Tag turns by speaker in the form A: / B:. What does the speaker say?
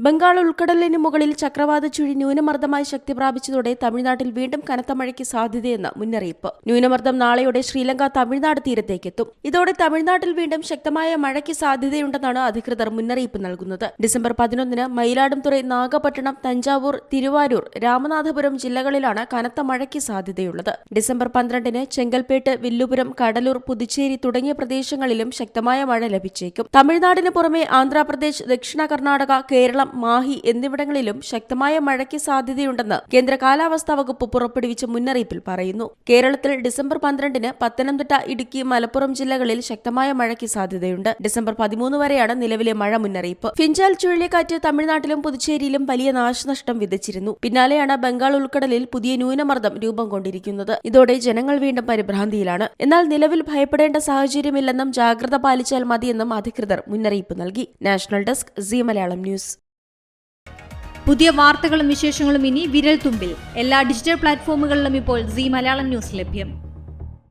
A: ബംഗാൾ ഉൾക്കടലിന് മുകളിൽ ചക്രവാത ചുഴി ന്യൂനമർദ്ദമായി ശക്തി പ്രാപിച്ചതോടെ തമിഴ്നാട്ടിൽ വീണ്ടും കനത്ത മഴയ്ക്ക് സാധ്യതയെന്ന് മുന്നറിയിപ്പ്. ന്യൂനമർദ്ദം നാളെയോടെ ശ്രീലങ്ക തമിഴ്നാട് തീരത്തേക്കെത്തും. ഇതോടെ തമിഴ്നാട്ടിൽ വീണ്ടും ശക്തമായ മഴയ്ക്ക് സാധ്യതയുണ്ടെന്നാണ് അധികൃതർ മുന്നറിയിപ്പ് നൽകുന്നത്. ഡിസംബർ 11-ന് മയിലാടുംതുറൈ, നാഗപട്ടണം, തഞ്ചാവൂർ, തിരുവാരൂർ, രാമനാഥപുരം ജില്ലകളിലാണ് കനത്ത മഴയ്ക്ക് സാധ്യതയുള്ളത്. ഡിസംബർ 12-ന് ചെങ്കൽപ്പേട്ട്, വില്ലുപുരം, കടലൂർ, പുതുച്ചേരി തുടങ്ങിയ പ്രദേശങ്ങളിലും ശക്തമായ മഴ ലഭിച്ചേക്കും. തമിഴ്നാടിന് പുറമെ ആന്ധ്രാപ്രദേശ്, ദക്ഷിണ കർണാടക, കേരളം, മാഹി എന്നിവിടങ്ങളിലും ശക്തമായ മഴയ്ക്ക് സാധ്യതയുണ്ടെന്ന് കേന്ദ്ര കാലാവസ്ഥാ വകുപ്പ് പുറപ്പെടുവിച്ച മുന്നറിയിപ്പിൽ പറയുന്നു. കേരളത്തിൽ ഡിസംബർ 12-ന് പത്തനംതിട്ട, ഇടുക്കി, മലപ്പുറം ജില്ലകളിൽ ശക്തമായ മഴയ്ക്ക് സാധ്യതയുണ്ട്. ഡിസംബർ 13 വരെയാണ് നിലവിലെ മഴ മുന്നറിയിപ്പ്. ഫിഞ്ചാൽ ചുഴലിക്കാറ്റ് തമിഴ്നാട്ടിലും പുതുച്ചേരിയിലും വലിയ നാശനഷ്ടം വിതച്ചിരുന്നു. പിന്നാലെയാണ് ബംഗാൾ ഉൾക്കടലിൽ പുതിയ ന്യൂനമർദ്ദം രൂപം കൊണ്ടിരിക്കുന്നത്. ഇതോടെ ജനങ്ങൾ വീണ്ടും പരിഭ്രാന്തിയിലാണ്. എന്നാൽ നിലവിൽ ഭയപ്പെടേണ്ട സാഹചര്യമില്ലെന്നും ജാഗ്രത പാലിച്ചാൽ മതിയെന്നും അധികൃതർ മുന്നറിയിപ്പ് നൽകി. National desk, C Malayalam news.
B: പുതിയ വാർത്തകളും വിശേഷങ്ങളും ഇനി വിരൽ തുമ്പിൽ. എല്ലാ ഡിജിറ്റൽ പ്ലാറ്റ്ഫോമുകളിലും ഇപ്പോൾ സി മലയാളം ന്യൂസ് ലഭ്യം.